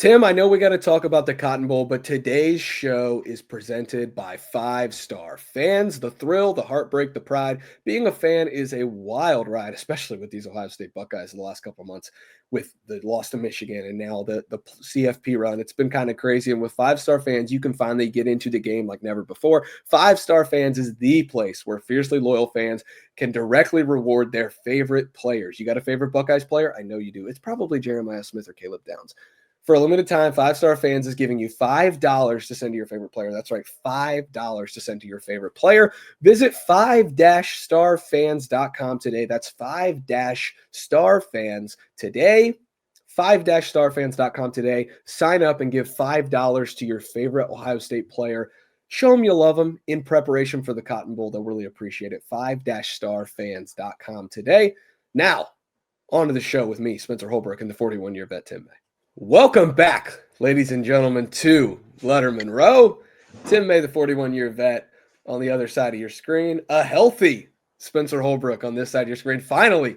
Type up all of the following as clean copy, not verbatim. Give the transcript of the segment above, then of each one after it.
Tim, I know we got to talk about the Cotton Bowl, but today's show is presented by Five Star Fans. The thrill, the heartbreak, the pride. Being a fan is a wild ride, especially with these Ohio State Buckeyes in the last couple of months with the loss to Michigan and now the CFP run. It's been kind of crazy. And with Five Star Fans, you can finally get into the game like never before. Five Star Fans is the place where fiercely loyal fans can directly reward their favorite players. You got a favorite Buckeyes player? I know you do. It's probably Jeremiah Smith or Caleb Downs. For a limited time, Five Star Fans is giving you $5 to send to your favorite player. That's right, $5 to send to your favorite player. Visit 5-starfans.com today. That's 5-starfans today. 5-starfans.com today. Sign up and give $5 to your favorite Ohio State player. Show them you love them in preparation for the Cotton Bowl. They'll really appreciate it. 5-starfans.com today. Now, on to the show with me, Spencer Holbrook, and the 41-year vet, Tim May. Welcome back, ladies and gentlemen, to Lettermen Row. Tim May, the 41-year vet, on the other side of your screen. A healthy Spencer Holbrook on this side of your screen. Finally,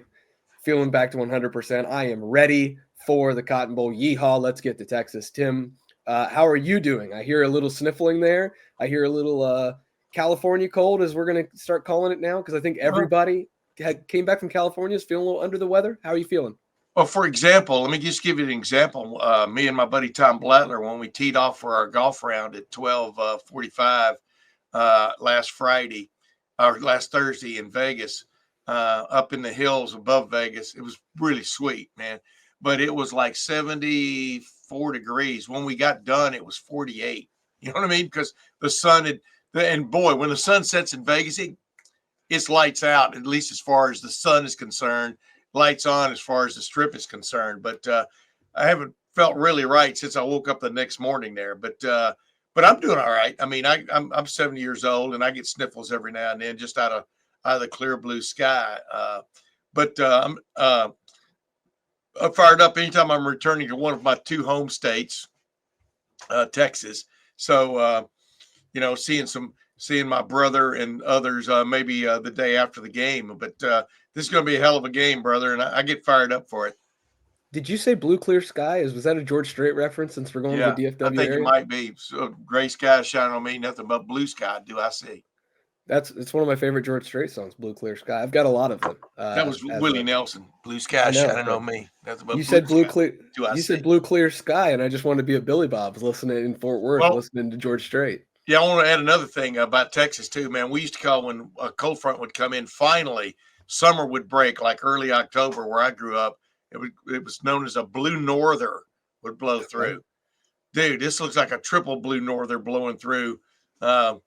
feeling back to 100%. I am ready for the Cotton Bowl. Yeehaw, let's get to Texas. Tim, how are you doing? I hear a little sniffling there. I hear a little California cold, as we're going to start calling it now, because I think everybody came back from California is feeling a little under the weather. How are you feeling? Well, for example, let me just give you an example. Me and my buddy Tom Blattler, when we teed off for our golf round at 12:45 last Friday or last Thursday in Vegas, up in the hills above Vegas, it was really sweet, man. But it was like 74 degrees. When we got done, it was 48. You know what I mean? Because the sun had, and boy, when the sun sets in Vegas, it's lights out, at least as far as the sun is concerned. Lights on as far as the strip is concerned, but I haven't felt really right since I woke up the next morning there. But I'm doing all right. I mean, I'm 70 years old and I get sniffles every now and then just out of the clear blue sky. But I'm fired up anytime I'm returning to one of my two home states, Texas. So seeing my brother and others maybe the day after the game, but. This is going to be a hell of a game, brother, and I get fired up for it. Did you say blue clear sky? Was that a George Strait reference since we're going to the DFW I think area? It might be. So gray sky shining on me, nothing but blue sky do I see. It's one of my favorite George Strait songs, Blue Clear Sky. I've got a lot of them. That was Willie Nelson. Blue sky shining on me. Nothing but you said blue clear. You said blue clear sky, and I just wanted to be a Billy Bob listening in Fort Worth, listening to George Strait. Yeah, I want to add another thing about Texas too, man. We used to call when a cold front would come in, finally summer would break, like early October where I grew up. It was known as a blue norther would blow through. Dude, this looks like a triple blue norther blowing through that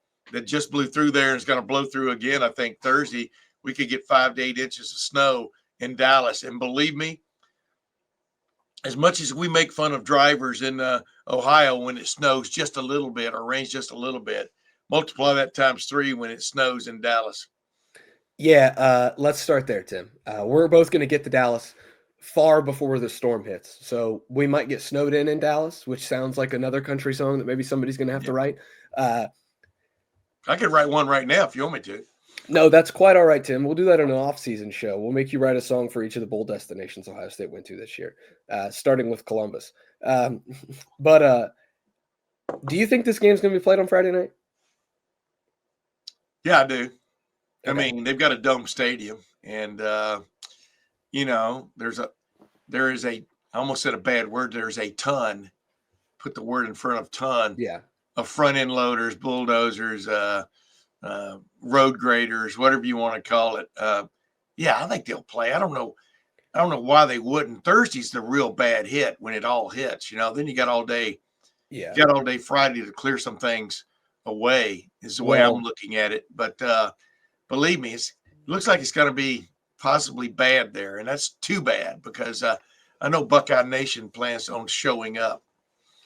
just blew through there and is going to blow through again. I think Thursday we could get 5 to 8 inches of snow in Dallas. And believe me, as much as we make fun of drivers in Ohio when it snows just a little bit or rains just a little bit, multiply that times 3 when it snows in Dallas. Yeah, let's start there, Tim. We're both going to get to Dallas far before the storm hits. So we might get snowed in Dallas, which sounds like another country song that maybe somebody's going to have to write. I could write one right now if you want me to. No, that's quite all right, Tim. We'll do that on an off-season show. We'll make you write a song for each of the bowl destinations Ohio State went to this year, starting with Columbus. But do you think this game's going to be played on Friday night? Yeah, I do. Okay. I mean, they've got a dome stadium, and there is a. I almost said a bad word. There's a ton. Put the word in front of ton. Yeah. Of front end loaders, bulldozers, road graders, whatever you want to call it. Yeah, I think they'll play. I don't know why they wouldn't. Thursday's the real bad hit when it all hits. Then you got all day. Yeah. You got all day Friday to clear some things away. Is the way I'm looking at it, but. Believe me, it looks like it's going to be possibly bad there, and that's too bad because I know Buckeye Nation plans on showing up.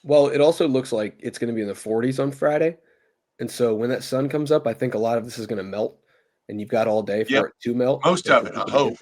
Well, it also looks like it's going to be in the 40s on Friday, and so when that sun comes up, I think a lot of this is going to melt, and you've got all day for it to melt. Most of it, I hope.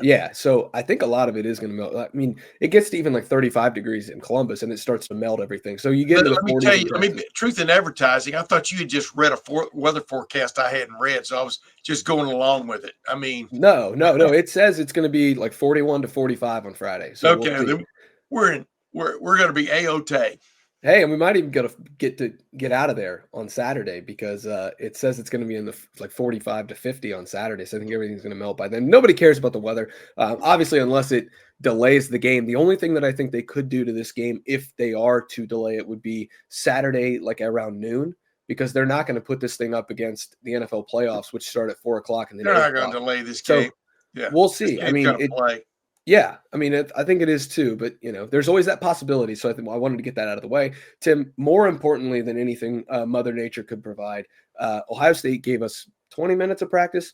Yeah, so I think a lot of it is going to melt. I mean, it gets to even like 35 degrees in Columbus, and it starts to melt everything. So you get into the 40s. Let me tell you, truth in advertising, I thought you had just read a weather forecast I hadn't read, so I was just going along with it. I mean. No. It says it's going to be like 41 to 45 on Friday. So okay, we're in we're going to be A-OK. Hey, and we might even get out of there on Saturday because it says it's going to be in the like 45 to 50 on Saturday. So I think everything's going to melt by then. Nobody cares about the weather, obviously, unless it delays the game. The only thing that I think they could do to this game, if they are to delay it, would be Saturday, like around noon, because they're not going to put this thing up against the NFL playoffs, which start at 4 o'clock and then They're 8 not going o'clock. to delay this So game. Yeah, we'll this see. I game's mean, going to play. yeah, I mean, I think it is too, but there's always that possibility. So I wanted to get that out of the way. Tim, more importantly than anything, Mother Nature could provide. Ohio State gave us 20 minutes of practice.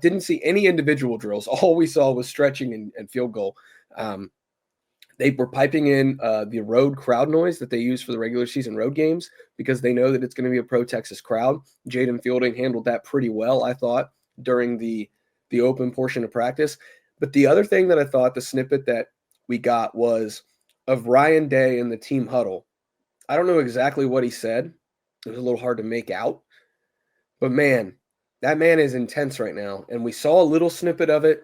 Didn't see any individual drills. All we saw was stretching and field goal. They were piping in the road crowd noise that they use for the regular season road games because they know that it's going to be a pro-Texas crowd. Jaden Fielding handled that pretty well, I thought, during the open portion of practice. But the other thing that I thought, the snippet that we got was of Ryan Day in the team huddle. I don't know exactly what he said. It was a little hard to make out. But man, that man is intense right now. And we saw a little snippet of it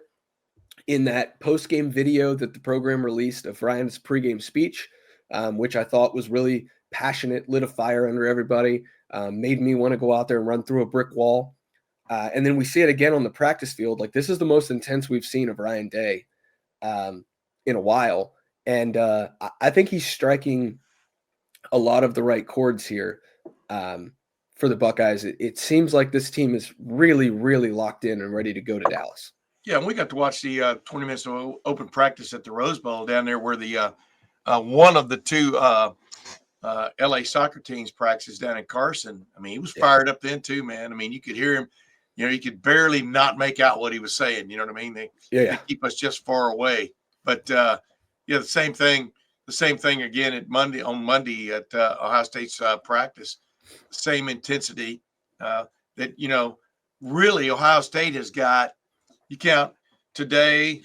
in that post-game video that the program released of Ryan's pregame speech, which I thought was really passionate, lit a fire under everybody, made me want to go out there and run through a brick wall. And then we see it again on the practice field. Like, this is the most intense we've seen of Ryan Day in a while. And I think he's striking a lot of the right chords here for the Buckeyes. It seems like this team is really, really locked in and ready to go to Dallas. Yeah, and we got to watch the 20 minutes of open practice at the Rose Bowl down there where the one of the two LA soccer teams practices down in Carson. I mean, he was fired up then too, man. I mean, you could hear him. You could barely not make out what he was saying. You know what I mean? They keep us just far away. But the same thing again on Monday at Ohio State's practice. Same intensity that really Ohio State has got. You count today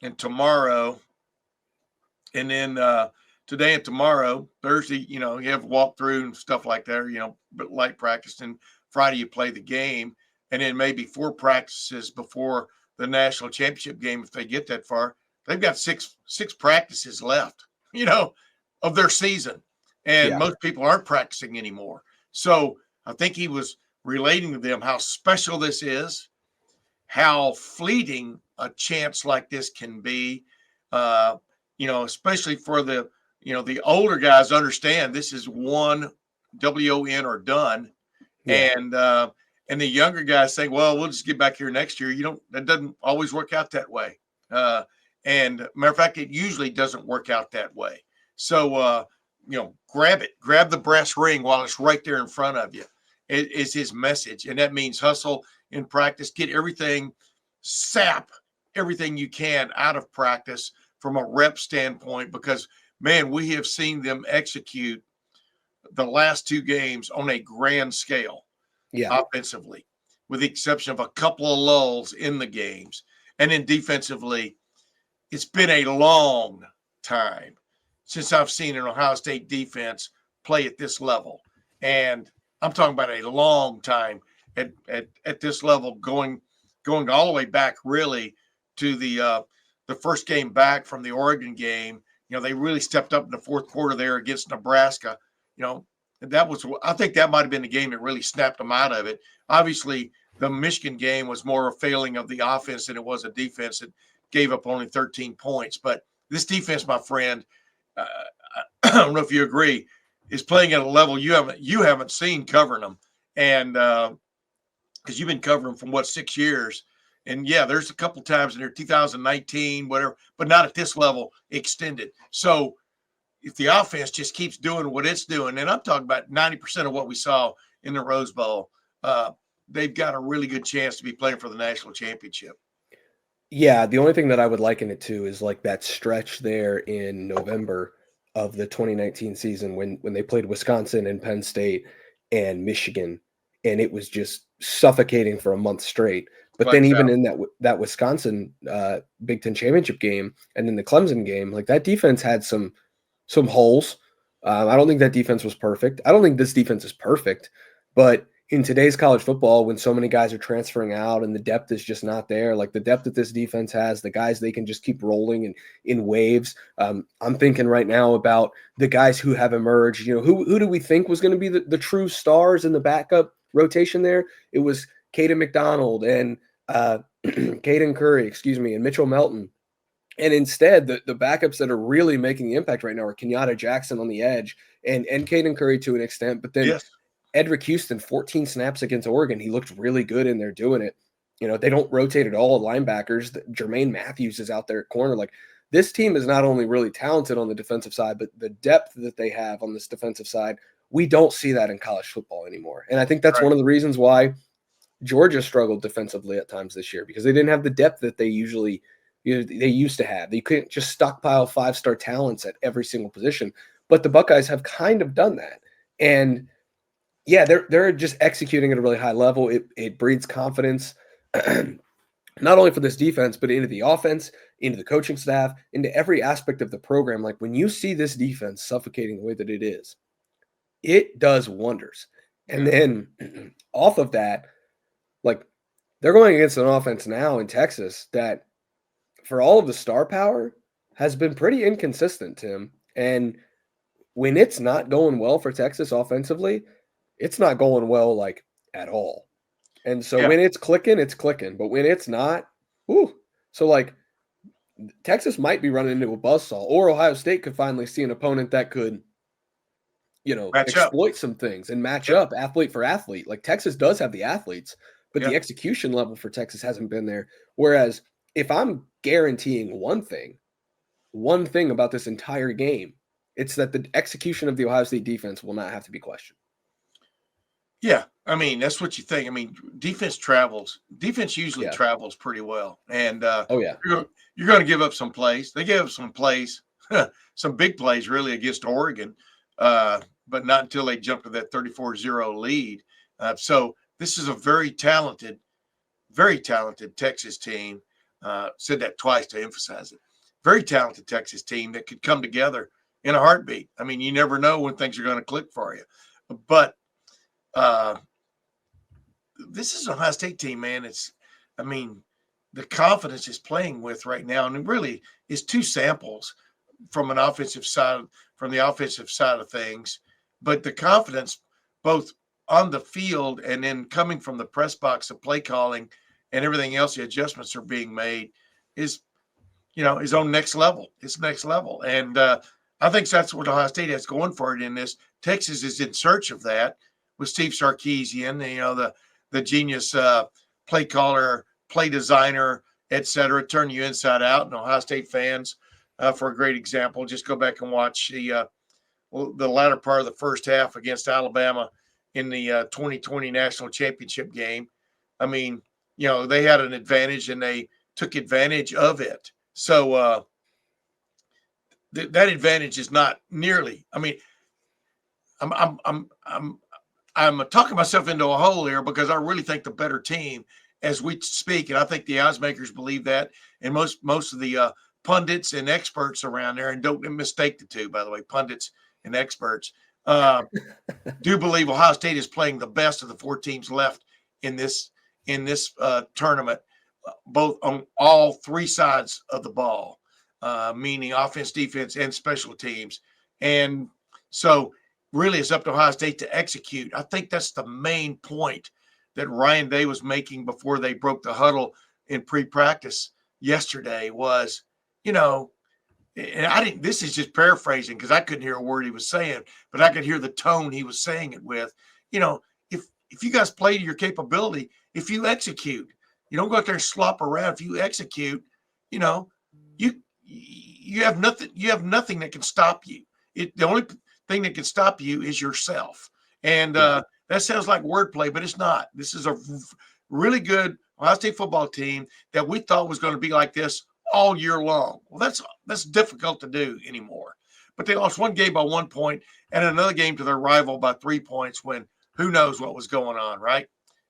and tomorrow, and then today and tomorrow, Thursday, you have walkthrough and stuff like that, but light practice. And Friday, you play the game, and then maybe 4 practices before the national championship game if they get that far. They've got six practices left, of their season, and most people aren't practicing anymore. So I think he was relating to them how special this is, how fleeting a chance like this can be, especially for the older guys understand this is one WON or done. Yeah. And the younger guys say, well, we'll just get back here next year. That doesn't always work out that way. And matter of fact, it usually doesn't work out that way. So, grab the brass ring while it's right there in front of you. It is his message. And that means hustle in practice, sap everything you can out of practice from a rep standpoint, because man, we have seen them execute the last 2 games on a grand scale offensively, with the exception of a couple of lulls in the games. And then defensively, it's been a long time since I've seen an Ohio State defense play at this level. And I'm talking about a long time at this level, going all the way back really to the first game back from the Oregon game. They really stepped up in the fourth quarter there against Nebraska. I think that might have been the game that really snapped them out of it. Obviously, the Michigan game was more a failing of the offense than it was a defense that gave up only 13 points. But this defense, my friend, I don't know if you agree, is playing at a level you haven't seen covering them. And because you've been covering them from 6 years. And there's a couple times in there, 2019, whatever, but not at this level extended. So if the offense just keeps doing what it's doing, and I'm talking about 90% of what we saw in the Rose Bowl, they've got a really good chance to be playing for the national championship. Yeah, the only thing that I would liken it to is like that stretch there in November of the 2019 season when they played Wisconsin and Penn State and Michigan, and it was just suffocating for a month straight. But then even in that Wisconsin Big Ten championship game and then the Clemson game, like that defense had some holes. I don't think that defense was perfect. I don't think this defense is perfect, but in today's college football, when so many guys are transferring out and the depth is just not there, like the depth that this defense has, the guys they can just keep rolling in waves. I'm thinking right now about the guys who have emerged. Who do we think was going to be the true stars in the backup rotation there? It was Caden McDonald and Caden Curry, and Mitchell Melton. And instead, the backups that are really making the impact right now are Kenyatta Jackson on the edge and Caden Curry to an extent, but then Yes. Edric Houston, 14 snaps against Oregon. He looked really good in there doing it. They don't rotate at all linebackers. Jermaine Matthews is out there at corner. Like, this team is not only really talented on the defensive side, but the depth that they have on this defensive side, we don't see that in college football anymore. And I think that's one of the reasons why Georgia struggled defensively at times this year, because they didn't have the depth that they usually they used to have. They couldn't just stockpile 5-star talents at every single position. But the Buckeyes have kind of done that. And yeah, they're just executing at a really high level. It breeds confidence, not only for this defense, but into the offense, into the coaching staff, into every aspect of the program. Like, when you see this defense suffocating the way that it is, it does wonders. And then off of that, like, they're going against an offense now in Texas that, for all of the star power, has been pretty inconsistent, Tim. And when it's not going well for Texas offensively, it's not going well, like, at all. And so when it's clicking, it's clicking. But when it's not, so, like, Texas might be running into a buzzsaw, or Ohio State could finally see an opponent that could, exploit some things and match up athlete for athlete. Like, Texas does have the athletes, but the execution level for Texas hasn't been there. Whereas if I'm guaranteeing one thing about this entire game, it's that the execution of the Ohio State defense will not have to be questioned. Yeah, I mean, that's what you think. I mean, defense usually travels pretty well. And you're going to give up some plays. They gave up some plays, some big plays really against Oregon, but not until they jumped to that 34-0 lead. So this is a very talented Texas team. Said that twice to emphasize it. Very talented Texas team that could come together in a heartbeat. I mean, you never know when things are going to click for you. But this is an Ohio State team, man. The confidence is playing with right now, and it really is two samples from the offensive side of things. But the confidence, both on the field and then coming from the press box, the play calling and everything else, the adjustments are being made, is on next level. It's next level. And I think that's what Ohio State has going for it in this. Texas is in search of that with Steve Sarkisian, the genius play caller, play designer, et cetera, turn you inside out. And Ohio State fans, for a great example, just go back and watch the latter part of the first half against Alabama in the 2020 national championship game. I mean, they had an advantage and they took advantage of it. So that advantage is not nearly. I mean, I'm talking myself into a hole here because I really think the better team as we speak, and I think the odds makers believe that, and most of the pundits and experts around there, and don't mistake the two, by the way, pundits and experts, do believe Ohio State is playing the best of the four teams left in this tournament, both on all three sides of the ball, meaning offense, defense, and special teams. And so really it's up to Ohio State to execute. I think that's the main point that Ryan Day was making before they broke the huddle in pre-practice yesterday was, and this is just paraphrasing because I couldn't hear a word he was saying, but I could hear the tone he was saying it with. If you guys play to your capability, if you execute, you don't go out there and slop around. If you execute, you have nothing. You have nothing that can stop you. The only thing that can stop you is yourself. And that sounds like wordplay, but it's not. This is a really good Ohio State football team that we thought was going to be like this all year long. Well, that's difficult to do anymore. But they lost one game by 1 point and another game to their rival by 3 points when who knows what was going on, right?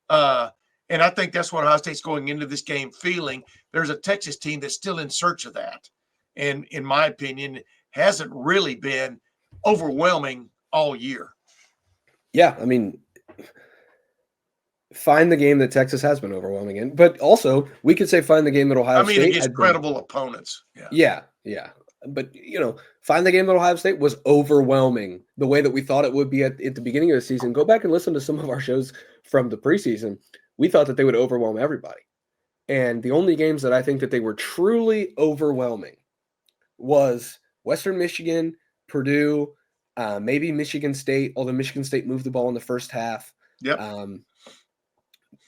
And I think that's what Ohio State's going into this game feeling. There's a Texas team that's still in search of that. And in my opinion, hasn't really been overwhelming all year. Yeah, I mean, find the game that Texas has been overwhelming in, but also we could say find the game that Ohio State against had been. credible opponents. Yeah. But, find the game that Ohio State was overwhelming the way that we thought it would be at the beginning of the season. Go back and listen to some of our shows from the preseason. We thought that they would overwhelm everybody. And the only games that I think that they were truly overwhelming was Western Michigan, Purdue, maybe Michigan State, although Michigan State moved the ball in the first half. Yep.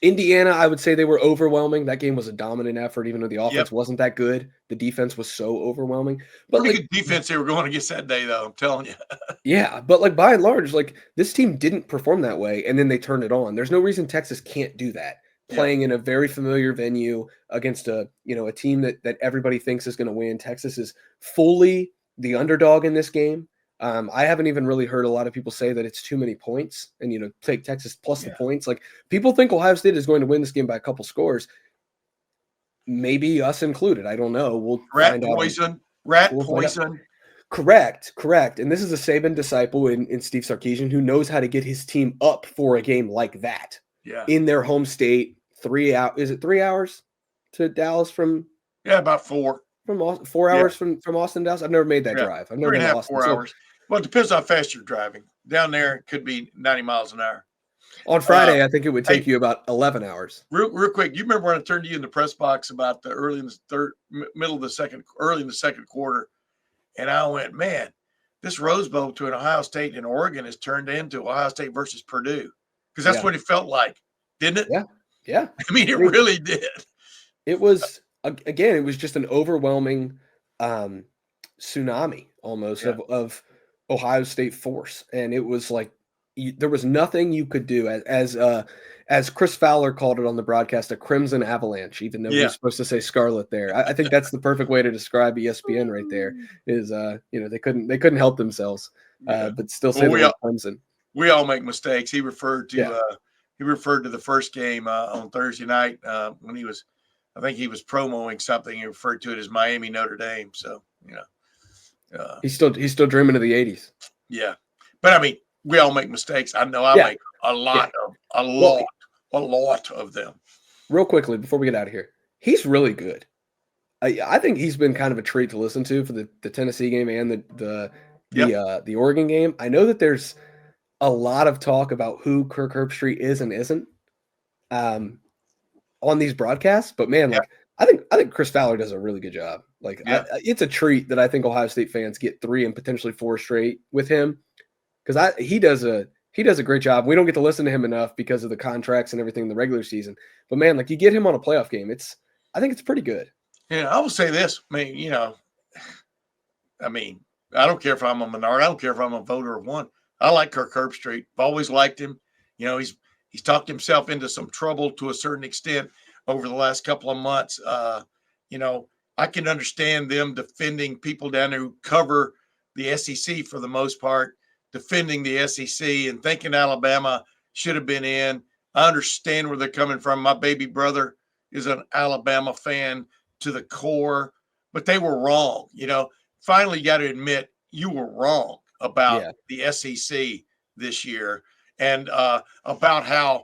Indiana, I would say they were overwhelming. That game was a dominant effort, even though the offense wasn't that good. The defense was so overwhelming. But pretty good defense they were going against that day, though, I'm telling you. Yeah, but by and large, this team didn't perform that way, and then they turned it on. There's no reason Texas can't do that. Playing in a very familiar venue against a team that everybody thinks is going to win. Texas is fully the underdog in this game. I haven't even really heard a lot of people say that it's too many points and, take Texas plus the points. People think Ohio State is going to win this game by a couple scores. Maybe us included. I don't know. We'll find out. Rat poison. Correct. And this is a Saban disciple in Steve Sarkisian who knows how to get his team up for a game like that. Yeah. In their home state, 3 hours. Is it 3 hours to Dallas from? Yeah, about 4. From 4 hours from Austin to Dallas. I've never made that drive. I've never been to Austin. 4 hours. Well, it depends how fast you're driving. Down there, it could be 90 miles an hour. On Friday, I think it would take you about 11 hours. Real quick, you remember when I turned to you in the press box about the early in the second quarter, and I went, man, this Rose Bowl between Ohio State and Oregon has turned into Ohio State versus Purdue, because that's what it felt like, didn't it? Yeah. I mean, it really did. It was again, it was just an overwhelming tsunami almost of Ohio State force, and it was like there was nothing you could do as Chris Fowler called it on the broadcast, a crimson avalanche, even though he was supposed to say scarlet there. I think that's the perfect way to describe ESPN right there is, they couldn't help themselves, but still say crimson. We all make mistakes. He referred to the first game on Thursday night when I think he was promoting something. He referred to it as Miami Notre Dame. So, he's still dreaming of the 80s. Yeah. But I mean, we all make mistakes. I know I make a lot of them. Real quickly before we get out of here, he's really good. I think he's been kind of a treat to listen to for the Tennessee game and the Oregon game. I know that there's a lot of talk about who Kirk Herbstreit is and isn't on these broadcasts, but man, I think Chris Fowler does a really good job. It's a treat that I think Ohio State fans get 3 and potentially 4 straight with him, because he does a great job. We don't get to listen to him enough because of the contracts and everything in the regular season. But man, you get him on a playoff game, I think it's pretty good. Yeah, I will say this. I don't care if I'm a minority. I don't care if I'm a voter of one. I like Kirk Herbstreit. I've always liked him. He's talked himself into some trouble to a certain extent over the last couple of months. I can understand them defending people down there who cover the SEC for the most part, defending the SEC and thinking Alabama should have been in. I understand where they're coming from. My baby brother is an Alabama fan to the core, but they were wrong. Finally, you got to admit you were wrong about the SEC this year, and about how,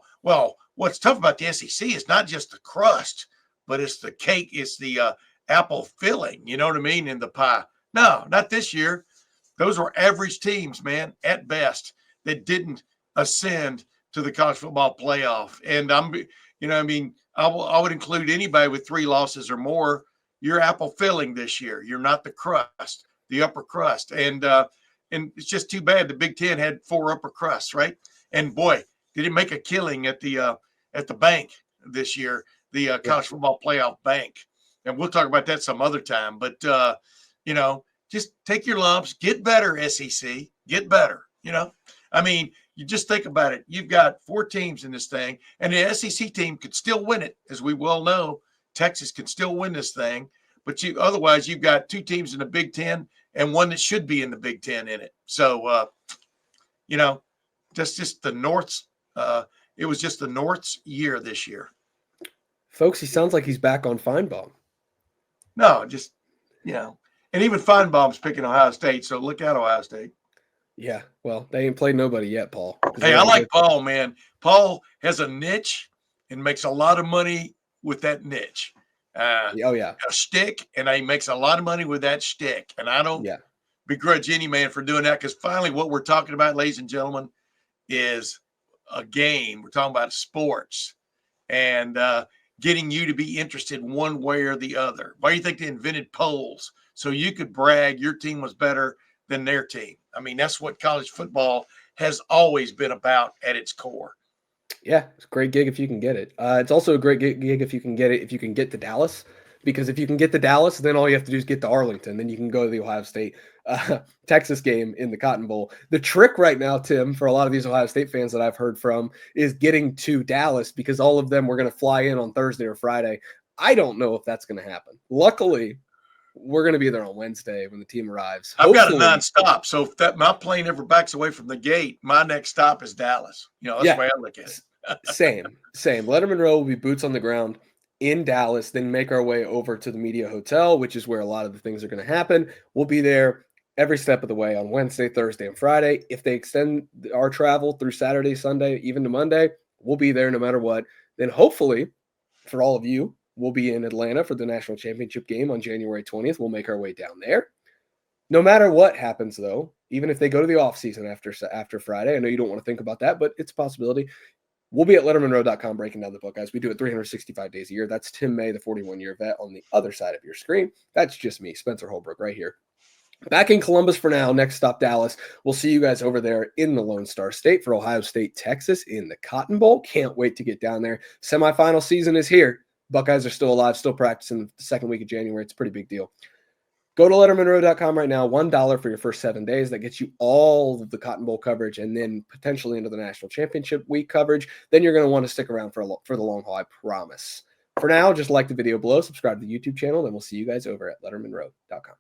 what's tough about the SEC is not just the crust, but it's the cake, it's the apple filling, you know what I mean, in the pie. No, not this year. Those were average teams, man, at best, that didn't ascend to the college football playoff. And I would include anybody with 3 losses or more. You're apple filling this year. You're not the crust, the upper crust. And it's just too bad the Big Ten had 4 upper crusts, right? And boy, did it make a killing at the bank this year, the college football playoff bank. And we'll talk about that some other time. But just take your lumps, get better, SEC, get better. You just think about it. You've got 4 teams in this thing, and the SEC team could still win it, as we well know. Texas can still win this thing, but otherwise you've got 2 teams in the Big Ten and one that should be in the Big Ten in it. So, that's just the North's. It was just the North's year this year. Folks, he sounds like he's back on Feinbaum. No, just and even Feinbaum's picking Ohio State. So look out, Ohio State. Yeah, well, they ain't played nobody yet, Paul. Hey, I like Paul, man. Paul has a niche. and makes a lot of money with that niche. Oh yeah, a shtick, and he makes a lot of money with that shtick. And I don't begrudge any man for doing that, because finally what we're talking about, ladies and gentlemen, is a game. We're talking about sports and getting you to be interested one way or the other. Why do you think they invented polls? So you could brag your team was better than their team. I mean, that's what college football has always been about at its core. Yeah, it's a great gig if you can get it. It's also a great gig if you can get it, if you can get to Dallas, because if you can get to Dallas, then all you have to do is get to Arlington. Then you can go to the Ohio State Texas game in the Cotton Bowl. The trick right now, Tim, for a lot of these Ohio State fans that I've heard from, is getting to Dallas, because all of them were going to fly in on Thursday or Friday. I don't know if that's going to happen. Luckily, we're going to be there on Wednesday when the team arrives. I've got a nonstop. So if my plane ever backs away from the gate, my next stop is Dallas. That's the way I look at it. Same. Lettermen Row will be boots on the ground in Dallas, then make our way over to the Media Hotel, which is where a lot of the things are going to happen. We'll be there every step of the way on Wednesday, Thursday, and Friday. If they extend our travel through Saturday, Sunday, even to Monday, we'll be there no matter what. Then hopefully, for all of you, we'll be in Atlanta for the national championship game on January 20th. We'll make our way down there. No matter what happens, though, even if they go to the offseason after Friday, I know you don't want to think about that, but it's a possibility. We'll be at lettermenrow.com breaking down the Buckeyes. We do it 365 days a year. That's Tim May, the 41-year vet, on the other side of your screen. That's just me, Spencer Holbrook, right here. Back in Columbus for now. Next stop, Dallas. We'll see you guys over there in the Lone Star State for Ohio State, Texas in the Cotton Bowl. Can't wait to get down there. Semifinal season is here. Buckeyes are still alive, still practicing the second week of January. It's a pretty big deal. Go to lettermenrow.com right now. $1 for your first 7 days. That gets you all of the Cotton Bowl coverage and then potentially into the national championship week coverage. Then you're going to want to stick around for the long haul, I promise. For now, just like the video below, subscribe to the YouTube channel, and we'll see you guys over at lettermenrow.com.